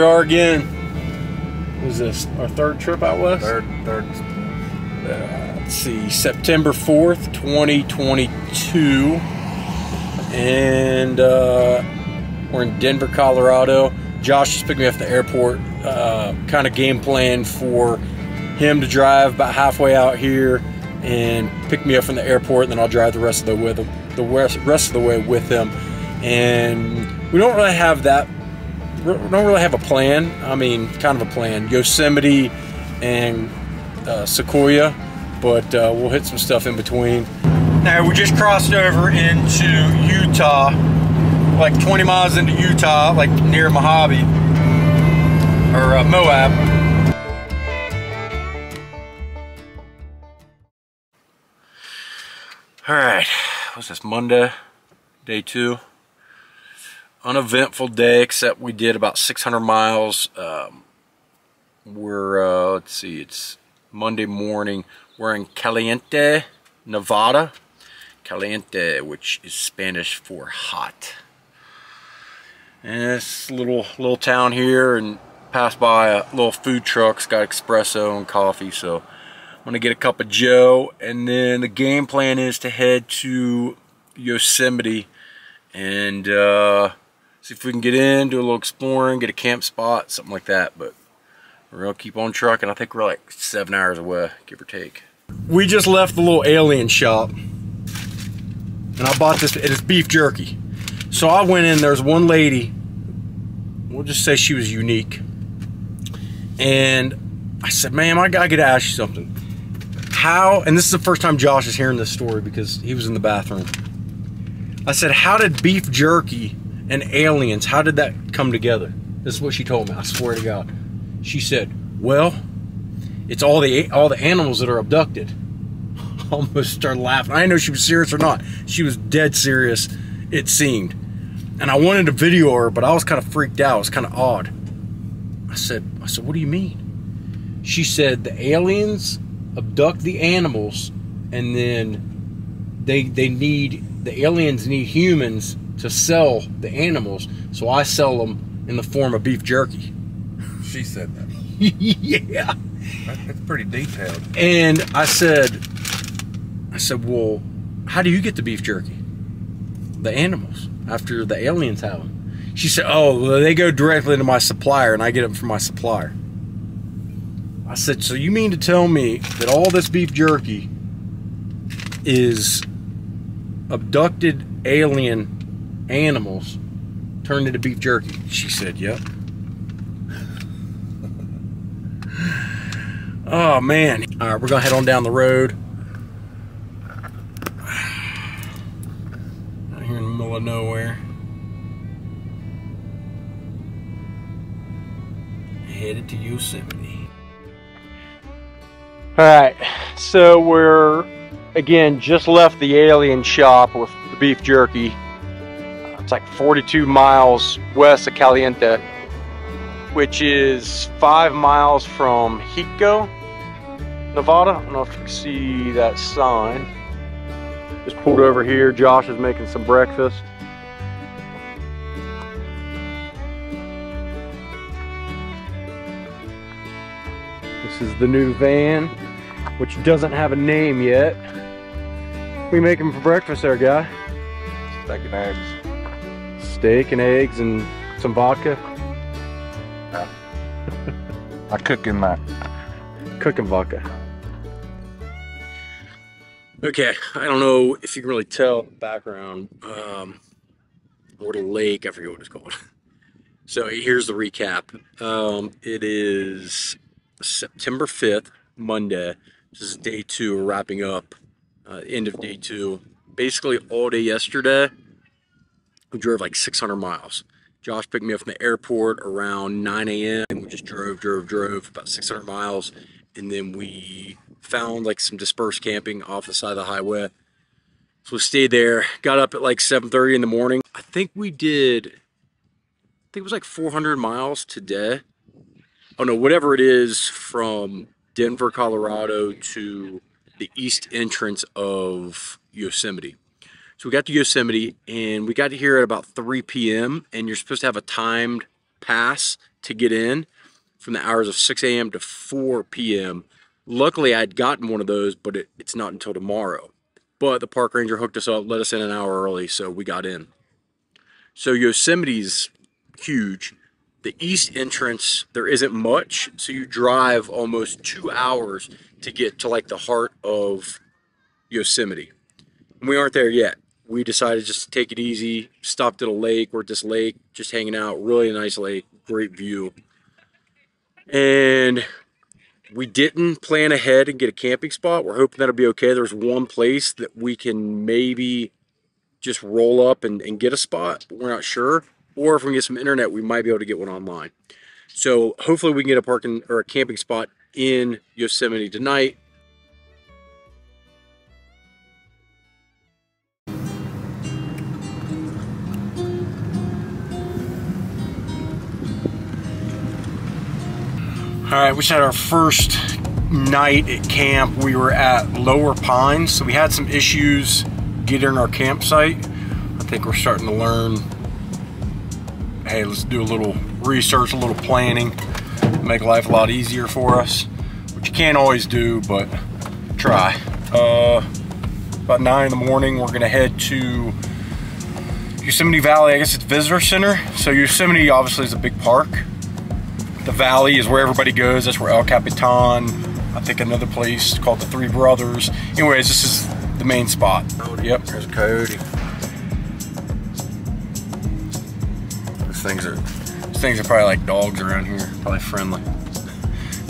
are again. What is this? Our third trip out west? Third. Let's see, September 4th, 2022. And we're in Denver, Colorado. Josh just picked me up at the airport. Kind of game plan for him to drive about halfway out here and pick me up from the airport, and then I'll drive the rest of the way with him. And we don't really have that. We don't really have a plan. I mean, kind of a plan. Yosemite and Sequoia, but we'll hit some stuff in between. Now we just crossed over into Utah, like 20 miles into Utah, like near Mojave or Moab. All right, what's this, Monday, day 2? Uneventful day, except we did about 600 miles. Let's see, it's Monday morning. We're in Caliente, Nevada. Caliente, which is Spanish for hot. And it's a little town here, and passed by a little food truck's got espresso and coffee, so I'm gonna get a cup of Joe, and then the game plan is to head to Yosemite and see if we can get in, do a little exploring, get a camp spot, something like that. But we're gonna keep on trucking. I think we're like 7 hours away, give or take. We just left the little alien shop, and I bought this. It is beef jerky. So I went in. There's one lady. We'll just say she was unique. And I said, "Ma'am, I gotta ask you something. How?" And this is the first time Josh is hearing this story because he was in the bathroom. I said, "How did beef jerky and aliens, how did that come together?" This is what she told me. I swear to God. She said, "Well, it's all the animals that are abducted." I almost started laughing. I didn't know if she was serious or not. She was dead serious, it seemed. And I wanted to video her, but I was kind of freaked out. It was kind of odd. I said, "What do you mean?" She said the aliens abduct the animals, and then the aliens need humans to sell the animals, so I sell them in the form of beef jerky. She said that. Yeah. That's pretty detailed. And I said, "Well, how do you get the beef jerky? The animals, after the aliens have them." She said, "Oh, well, they go directly to my supplier, and I get them from my supplier." I said, "So you mean to tell me that all this beef jerky is abducted alien animals turned into beef jerky?" She said, "Yep." Oh man. All right, we're gonna head on down the road. Out here in the middle of nowhere. Headed to Yosemite. All right, so we're again just left the alien shop with the beef jerky. It's like 42 miles west of Caliente, which is 5 miles from Hico, Nevada. I don't know if you can see that sign. Just pulled over here. Josh is making some breakfast. This is the new van, which doesn't have a name yet. What are you making for breakfast there, guy? Steak and eggs. Steak and eggs and some vodka. Yeah. I cook in that. Cooking vodka. Okay, I don't know if you can really tell in the background, or the lake, I forget what it's called. So here's the recap. It is September 5th, Monday. This is day 2, we're wrapping up, end of day 2. Basically all day yesterday, we drove like 600 miles. Josh picked me up from the airport around 9 a.m. We just drove about 600 miles. And then we found like some dispersed camping off the side of the highway. So we stayed there, got up at like 7:30 in the morning. I think it was like 400 miles today. Oh no, whatever it is from Denver, Colorado to the east entrance of Yosemite. So we got to Yosemite and we got to here at about 3 p.m. and you're supposed to have a timed pass to get in from the hours of 6 a.m. to 4 p.m. Luckily, I'd gotten one of those, but it's not until tomorrow. But the park ranger hooked us up, let us in an hour early, so we got in. So Yosemite's huge. The east entrance, there isn't much, so you drive almost 2 hours to get to like the heart of Yosemite. And we aren't there yet. We decided just to take it easy, stopped at a lake. We're at this lake, just hanging out. Really nice lake, great view. And we didn't plan ahead and get a camping spot. We're hoping that'll be okay. There's one place that we can maybe just roll up and get a spot, but we're not sure. Or if we can get some internet, we might be able to get one online. So hopefully we can get a parking or a camping spot in Yosemite tonight. All right, we just had our first night at camp. We were at Lower Pines, so we had some issues getting our campsite. I think we're starting to learn, hey, let's do a little research, a little planning, make life a lot easier for us, which you can't always do, but try. About 9 in the morning, we're gonna head to Yosemite Valley. I guess it's Visitor Center. So Yosemite obviously is a big park. The valley is where everybody goes. That's where El Capitan, I think another place called the Three Brothers. Anyways, this is the main spot. Yep, there's a coyote. These things are probably like dogs around here, probably friendly.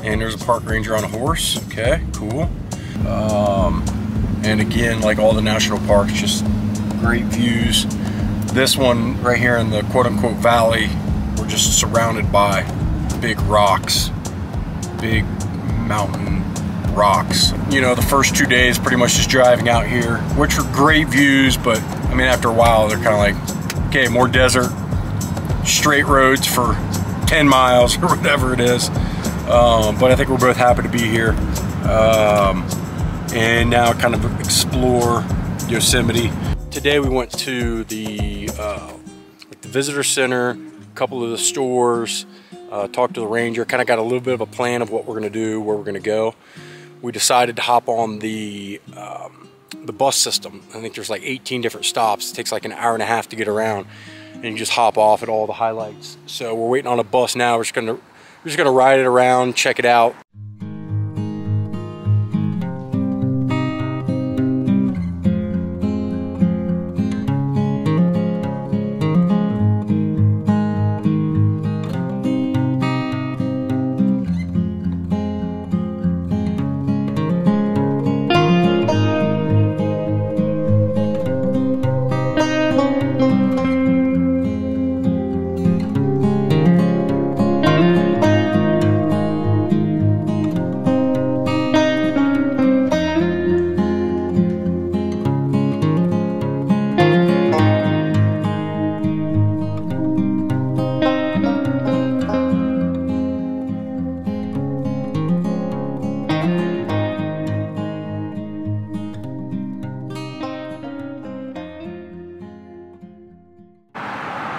And there's a park ranger on a horse. Okay, cool. And again, like all the national parks, just great views. This one right here in the quote-unquote valley, we're just surrounded by big rocks, big mountain rocks. You know, the first 2 days pretty much just driving out here, which were great views, but I mean after a while they're kind of like, okay, more desert, straight roads for 10 miles or whatever it is. But I think we're both happy to be here, and now kind of explore Yosemite. Today we went to the visitor center, a couple of the stores, talked to the ranger, kind of got a little bit of a plan of what we're going to do, where we're going to go. We decided to hop on the bus system. I think there's like 18 different stops. It takes like an hour and a half to get around, and you just hop off at all the highlights. So we're waiting on a bus now. We're just gonna ride it around, check it out.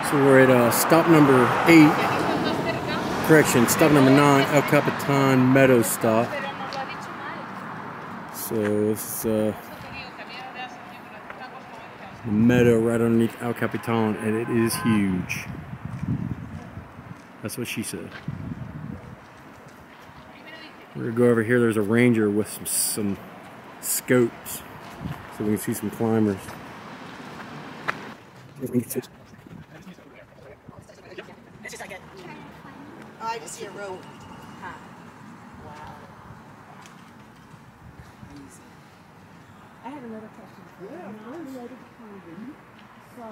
So we're at stop number 8, correction, stop number 9, El Capitan Meadow stop. So it's the meadow right underneath El Capitan, and it is huge. That's what she said. We're gonna go over here. There's a ranger with some scopes, so we can see some climbers. I just see a rope. Huh. Wow. Easy. I have another question. Yeah, I'm related to climbing. So,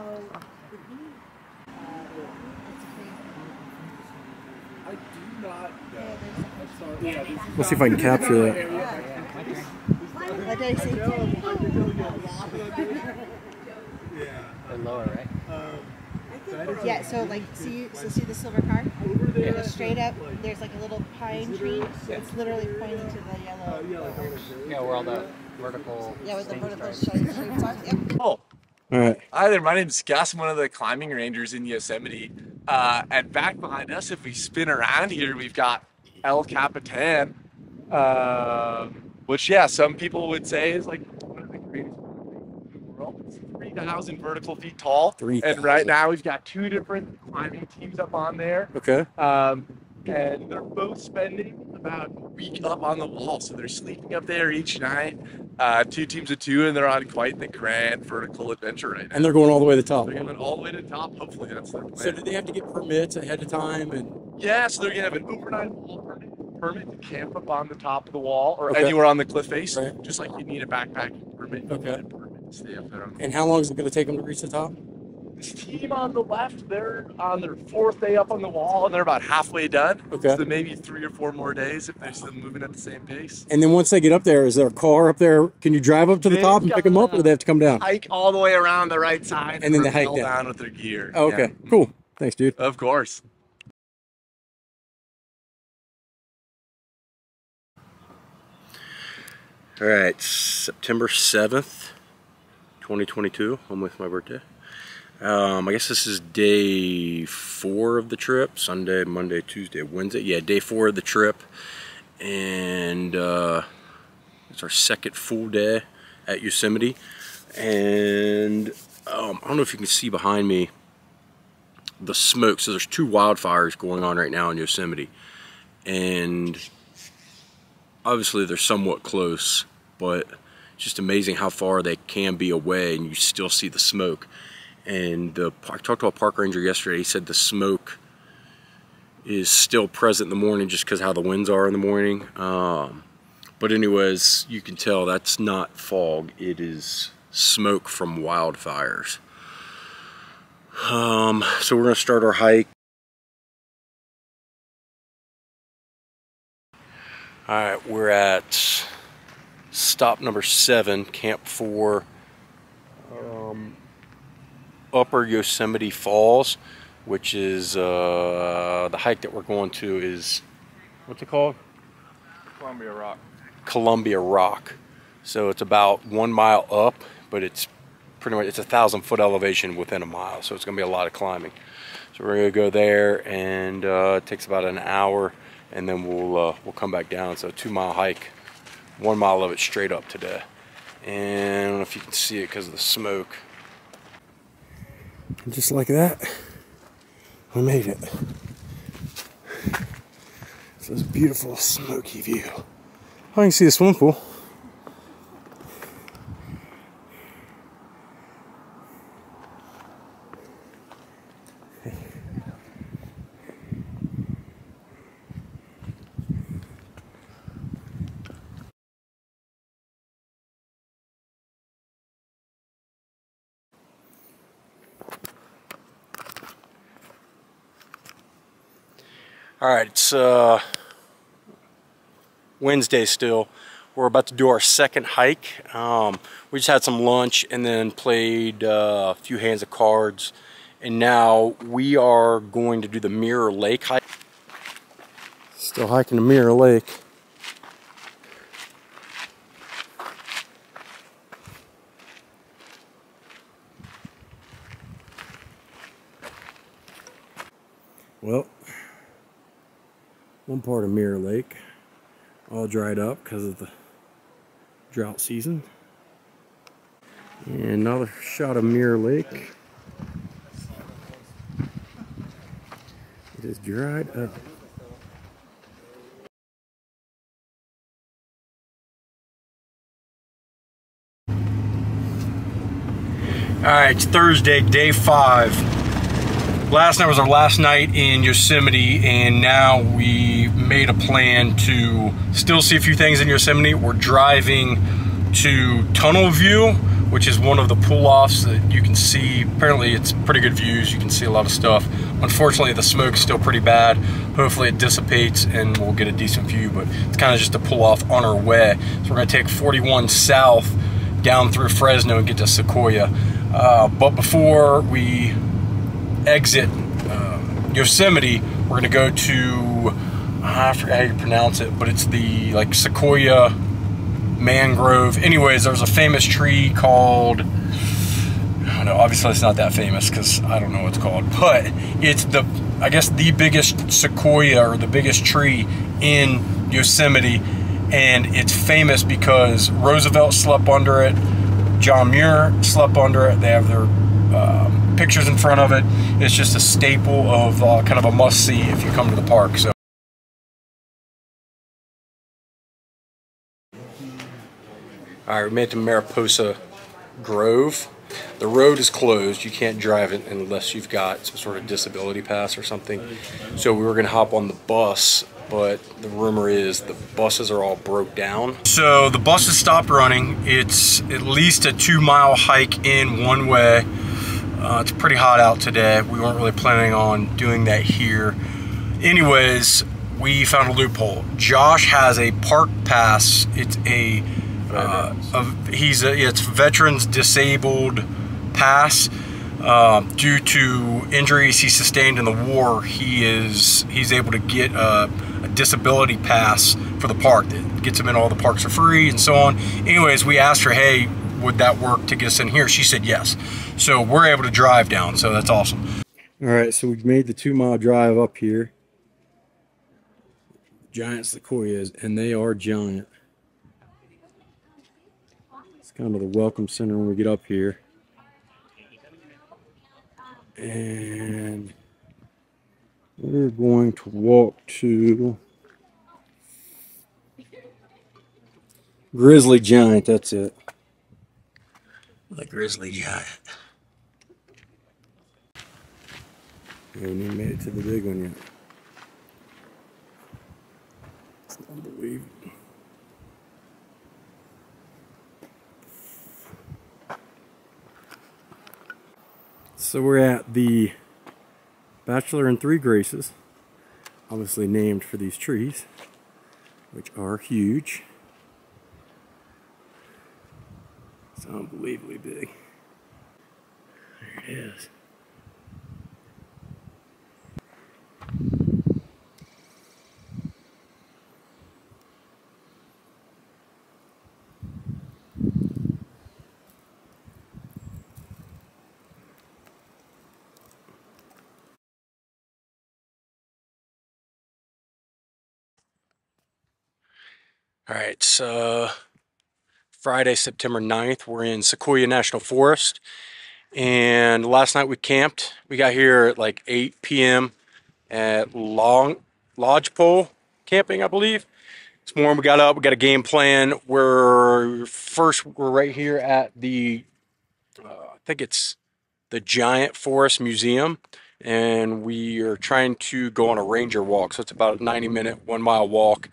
I do not know. Let's see if I can capture that. What did I say? Or lower, right? Yeah, so like, see the silver car? Yeah. Go straight up, there's like a little pine tree. It's literally pointing to the yellow. Yeah, where all the vertical. Yeah, with the vertical shapes are. Yep. Oh, All right. hi there. My name's Gus. I'm one of the climbing rangers in Yosemite. And back behind us, if we spin around here, we've got El Capitan, which, yeah, some people would say is like one of the greatest buildings in the world. It's 3,000 vertical feet tall. 3,000. And right now we've got 2 different climbing teams up on there. Okay. And they're both spending about a week up on the wall. So they're sleeping up there each night. 2 teams of 2, and they're on quite the grand vertical adventure right now. And they're going all the way to the top. They're going all the way to the top. Hopefully that's their plan. So do they have to get permits ahead of time? And yeah, so they're going to have an overnight wall permit to camp up on the top of the wall or Okay. anywhere on the cliff face. Right. Just like you need a backpacking permit. Okay. You need a permit to stay up there. And how long is it going to take them to reach the top? This team on the left, they're on their 4th day up on the wall, and they're about halfway done. Okay. So maybe 3 or 4 more days if they're still moving at the same pace. And then once they get up there, is there a car up there? Can you drive up to the top and pick them up, or do they have to come down? Hike all the way around the right side, And then they hike rappel down with their gear. Oh, okay, Yeah. cool. Thanks, dude. Of course. All right, September 7th, 2022, almost my birthday. I guess this is day 4 of the trip. Sunday, Monday, Tuesday, Wednesday. Yeah, day 4 of the trip. And it's our second full day at Yosemite. And I don't know if you can see behind me the smoke. So there's 2 wildfires going on right now in Yosemite. And obviously they're somewhat close, but it's just amazing how far they can be away and you still see the smoke. And I talked to a park ranger yesterday. He said the smoke is still present in the morning just because how the winds are in the morning. But anyways, you can tell that's not fog. It is smoke from wildfires. So we're going to start our hike. All right, we're at stop number 7, Camp 4, Upper Yosemite Falls, which is the hike that we're going to is, what's it called? Columbia Rock. Columbia Rock. So it's about 1 mile up, but it's pretty much, it's 1,000-foot elevation within a mile, so it's going to be a lot of climbing. So we're going to go there, and it takes about an hour, and then we'll come back down. So a 2-mile hike, 1 mile of it straight up today. And I don't know if you can see it because of the smoke. Just like that, we made it. So it's a beautiful smoky view. Oh, you can see the swimming pool. Alright, it's Wednesday still. We're about to do our second hike. We just had some lunch and then played a few hands of cards. And now we are going to do the Muir Lake hike. Still hiking the Muir Lake. Well, one part of Muir Lake all dried up because of the drought season. And another shot of Muir Lake. It is dried up. Alright, it's Thursday, day 5. Last night was our last night in Yosemite, and now we made a plan to still see a few things in Yosemite. We're driving to Tunnel View, which is one of the pull-offs that you can see. Apparently it's pretty good views, you can see a lot of stuff. Unfortunately the smoke's still pretty bad. Hopefully it dissipates and we'll get a decent view, but it's kind of just a pull-off on our way. So we're going to take 41 south down through Fresno and get to Sequoia. But before we exit Yosemite, we're gonna go to, I forgot how you pronounce it, but it's the like Sequoia mangrove. Anyways, there's a famous tree called, I know, obviously it's not that famous because I don't know what it's called, but it's I guess the biggest sequoia, or the biggest tree in Yosemite, and it's famous because Roosevelt slept under it, John Muir slept under it. They have their pictures in front of it. It's just a staple of kind of a must-see if you come to the park. So. All right, we made it to Mariposa Grove. The road is closed. You can't drive it unless you've got some sort of disability pass or something. So we were gonna hop on the bus, but the rumor is the buses are all broke down. So the buses stopped running. It's at least a 2-mile hike in one way. It's pretty hot out today. We weren't really planning on doing that here. Anyways, we found a loophole. Josh has a park pass. It's it's veterans disabled pass. Due to injuries he sustained in the war, he's able to get a disability pass for the park that gets him in all the parks for free and so on. Anyways, we asked her, hey, would that work to get us in here? She said yes. So we're able to drive down, so that's awesome. All right, so we've made the 2-mile drive up here. Giant sequoias, and they are giant. It's kind of the welcome center when we get up here. And we're going to walk to Grizzly Giant, that's it. The Grizzly Giant. We haven't even made it to the big one yet. It's unbelievable. So we're at the Bachelor in 3 Graces, obviously named for these trees, which are huge. It's unbelievably big. There it is. All right, so Friday, September 9th, we're in Sequoia National Forest. And last night we camped. We got here at like 8 p.m. at Lodgepole Camping, I believe. This morning we got up, we got a game plan. We're right here at the, I think it's the Giant Forest Museum. And we are trying to go on a ranger walk. So it's about a 90-minute, 1-mile walk.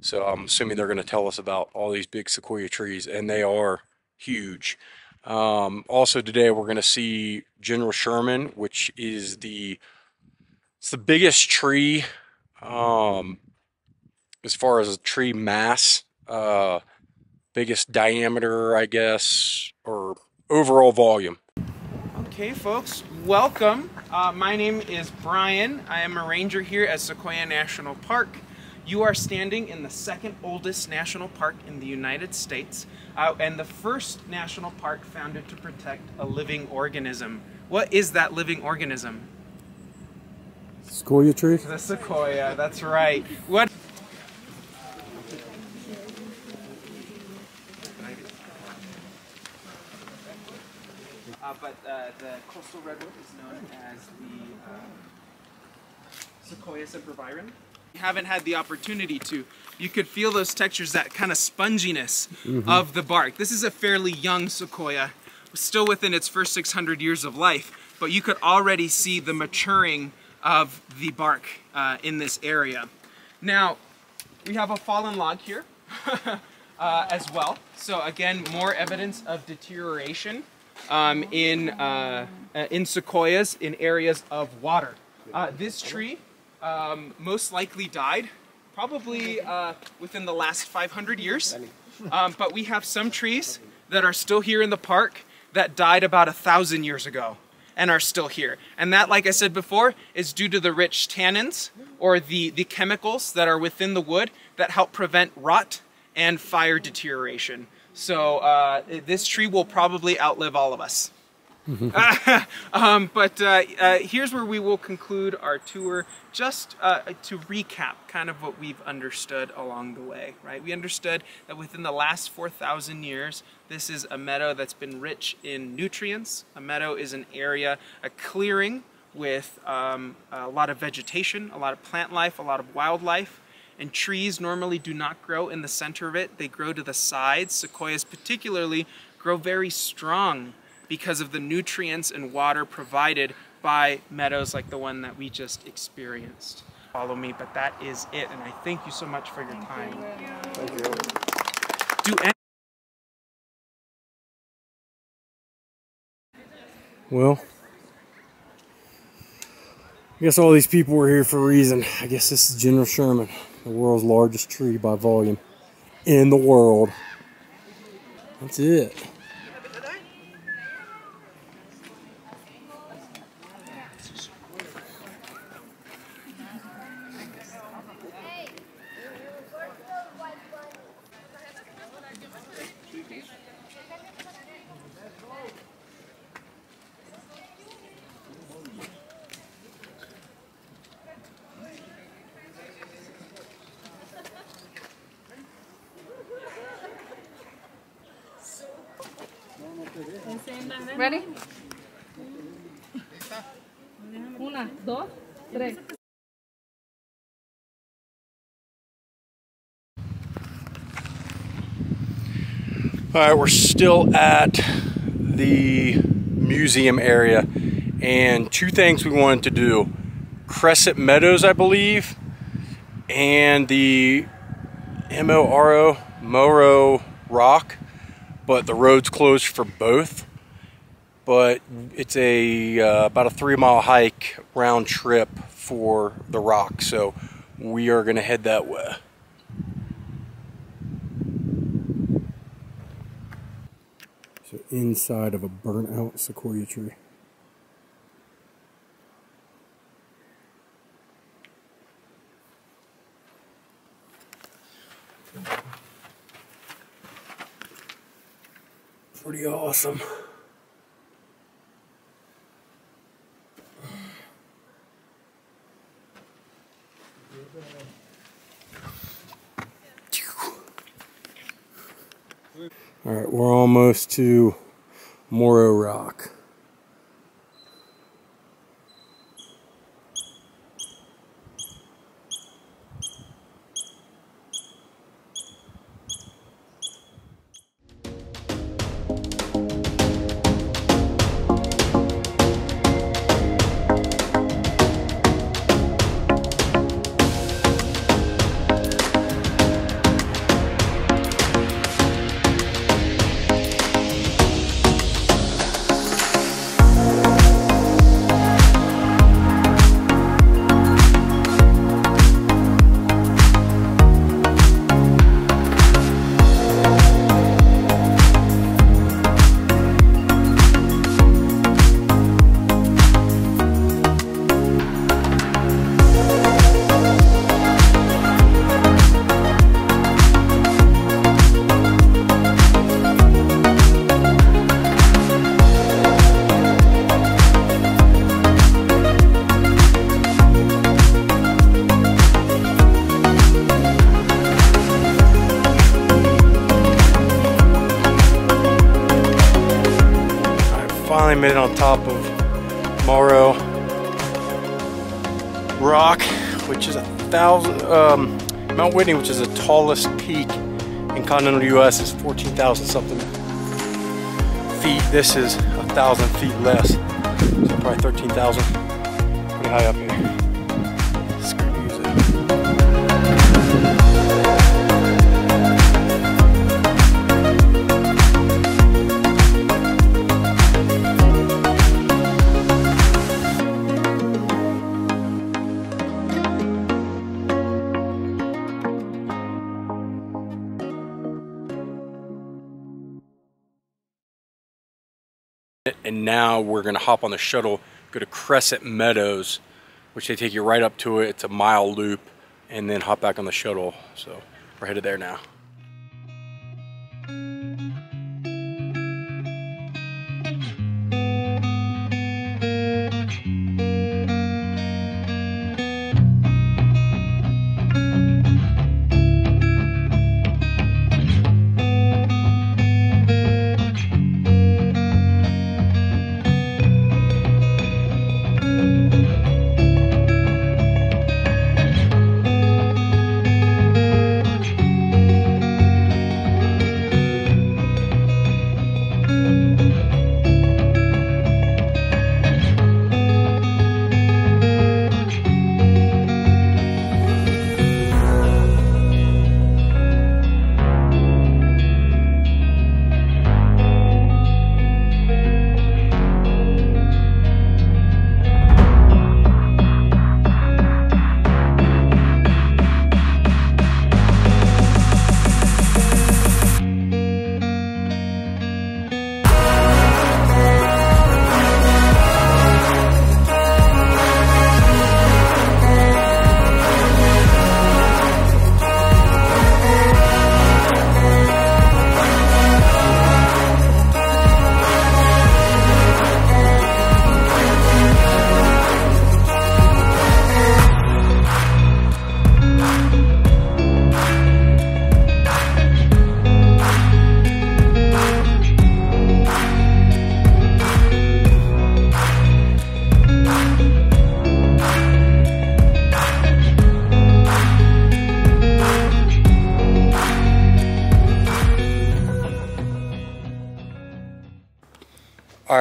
So I'm assuming they're going to tell us about all these big sequoia trees, and they are huge. Also today we're going to see General Sharman, which is it's the biggest tree as far as a tree mass, biggest diameter, I guess, or overall volume. Okay, folks, welcome. My name is Brian. I am a ranger here at Sequoia National Park. You are standing in the second oldest national park in the United States, and the first national park founded to protect a living organism. What is that living organism? Sequoia tree? The sequoia, that's right. What? But the coastal redwood is known as the Sequoia sempervirens. You haven't had the opportunity to. You could feel those textures, that kind of sponginess of the bark. This is a fairly young sequoia, still within its first 600 years of life, but you could already see the maturing of the bark in this area. Now, we have a fallen log here as well. So again, more evidence of deterioration in sequoias in areas of water. This tree most likely died probably within the last 500 years. But we have some trees that are still here in the park that died about 1,000 years ago and are still here. And that, like I said before, is due to the rich tannins or the chemicals that are within the wood that help prevent rot and fire deterioration. So this tree will probably outlive all of us. Here's where we will conclude our tour, just to recap kind of what we've understood along the way, right? We understood that within the last 4,000 years, this is a meadow that's been rich in nutrients. A meadow is an area, a clearing with a lot of vegetation, a lot of plant life, a lot of wildlife. And trees normally do not grow in the center of it. They grow to the sides. Sequoias particularly grow very strong because of the nutrients and water provided by meadows like the one that we just experienced. Follow me, but that is it. And I thank you so much for your time. Thank you. Well, I guess all these people were here for a reason. I guess this is General Sharman, the world's largest tree by volume in the world. That's it. Ready? Una, dos, tres. All right, we're still at the museum area, and two things we wanted to do: Crescent Meadows, I believe, and the Moro Rock, but the road's closed for both. But it's a about a 3-mile hike round trip for the rock, so we are gonna head that way. So inside of a burnt out sequoia tree. Pretty awesome. All right, we're almost to Moro Rock. Finally made it on top of Muir Rock, which is Mount Whitney, which is the tallest peak in continental U.S. is 14,000 something feet. This is 1,000 feet less, so probably 13,000. Pretty high up here. It's great music. And now we're gonna hop on the shuttle, go to Crescent Meadows, which they take you right up to it. It's a mile loop, and then hop back on the shuttle. So we're headed there now.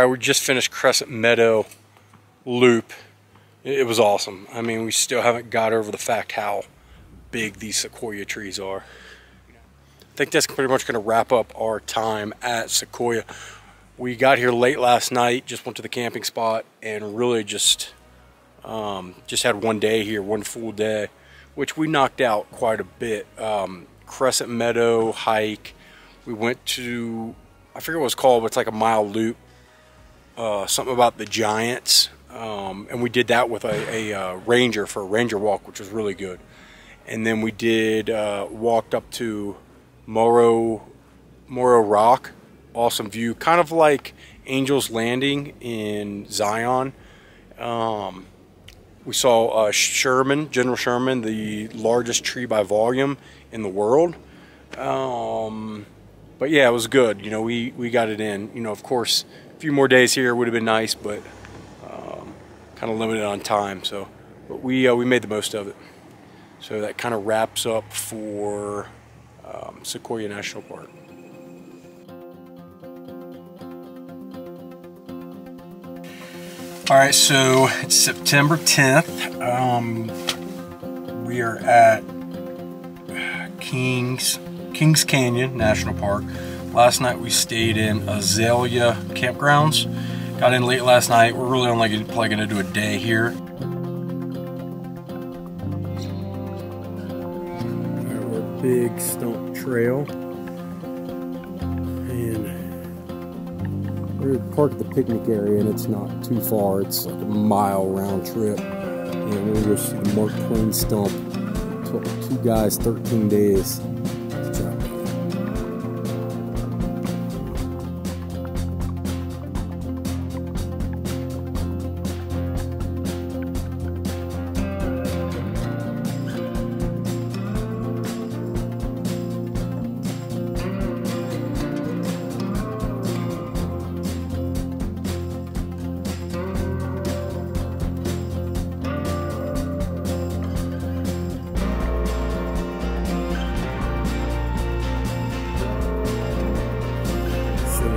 All right, we just finished Crescent Meadow Loop. It was awesome. I mean, we still haven't got over the fact how big these sequoia trees are. I think that's pretty much going to wrap up our time at Sequoia. We got here late last night, just went to the camping spot, and really just had one day here, one full day, which we knocked out quite a bit. Crescent Meadow hike. We went to, I forget what it's called, but it's like a mile loop. Something about the giants, and we did that with a ranger for a ranger walk, which was really good. And then we did walked up to Morrow Rock, awesome view, kind of like Angel's Landing in Zion. We saw General Sharman, the largest tree by volume in the world. But yeah, it was good. You know, we got it in. You know, of course, a few more days here would have been nice, but kind of limited on time. So, but we made the most of it. So that kind of wraps up for Sequoia National Park. All right, so it's September 10th. We are at Kings Canyon National Park. Last night we stayed in Azalea Campgrounds. Got in late last night. We're really only probably going to do a day here. We're Big Stump Trail, and we're parked at the picnic area, and it's not too far. It's like a mile round trip, and we're going to go see the Mark Twain stump. Took 2 guys 13 days to track it.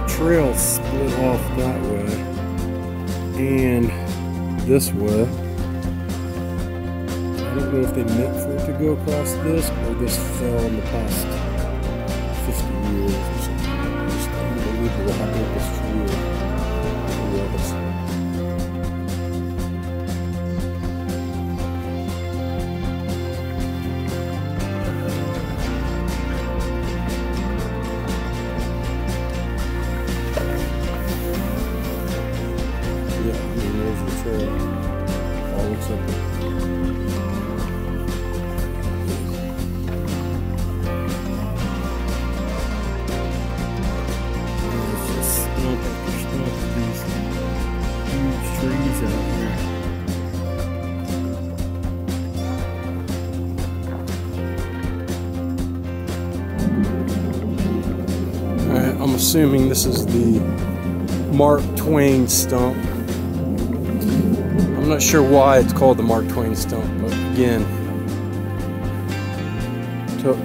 Trail split off that way and this way. I don't know if they meant for it to go across this or this fell in the past 50 years or something. It's just unbelievable how big this tree was. I'm assuming this is the Mark Twain stump. I'm not sure why it's called the Mark Twain stump, but again, took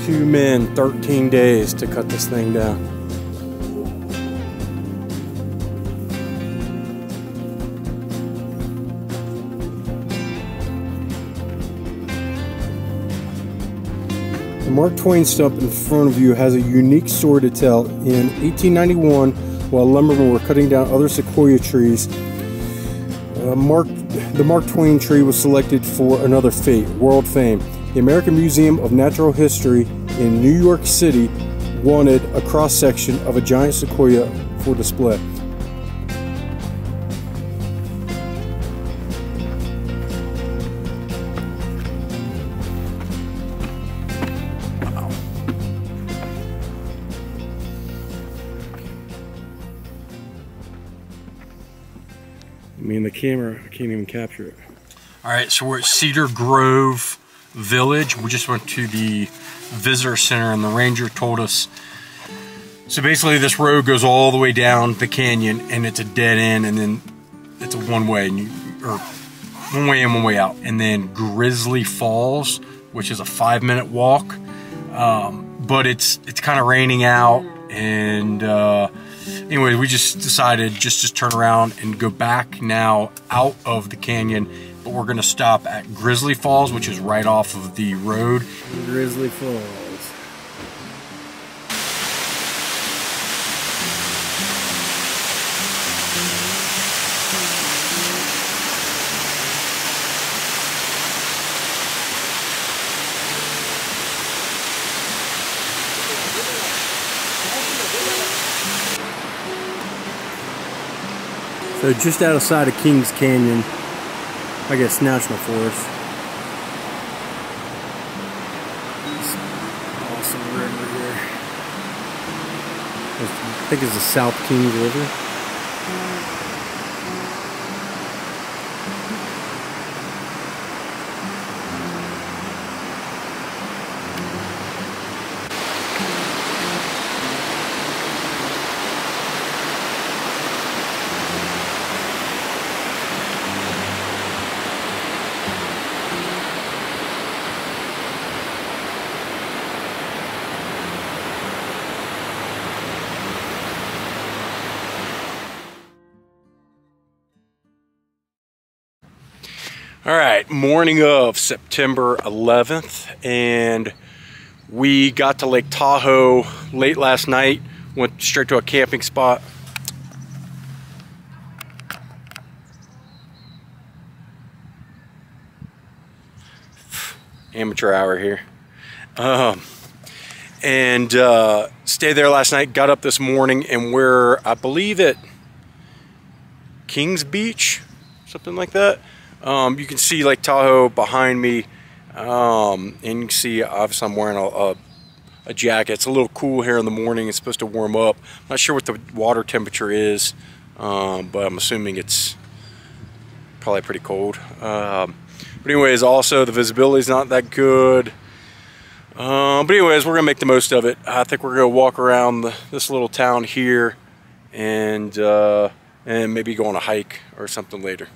2 men 13 days to cut this thing down. The Mark Twain stump in front of you has a unique story to tell. In 1891, while lumbermen were cutting down other sequoia trees, the Mark Twain tree was selected for another fate, world fame. The American Museum of Natural History in New York City wanted a cross-section of a giant sequoia for display. I mean, the camera can't even capture it. All right, so we're at Cedar Grove Village. We just went to the visitor center, and the ranger told us, so basically this road goes all the way down the canyon, and it's a dead end, and then it's a one-way, or one way in, one way out. And then Grizzly Falls, which is a 5-minute walk, but it's kind of raining out, and Anyway, we just decided just to turn around and go back now out of the canyon, but we're gonna stop at Grizzly Falls, which is right off of the road. Grizzly Falls. So just outside of Kings Canyon, I guess National Forest. This awesome river here. I think it's the South Kings River. All right, morning of September 11th, and we got to Lake Tahoe late last night, went straight to a camping spot. Amateur hour here. And stayed there last night, got up this morning, and we're, I believe, at Kings Beach, something like that. You can see Lake Tahoe behind me, and you can see obviously I'm wearing a jacket. It's a little cool here in the morning. It's supposed to warm up. I'm not sure what the water temperature is, but I'm assuming it's probably pretty cold. But anyways, also the visibility is not that good. But anyways, we're gonna make the most of it. I think we're gonna walk around this little town here, and maybe go on a hike or something later.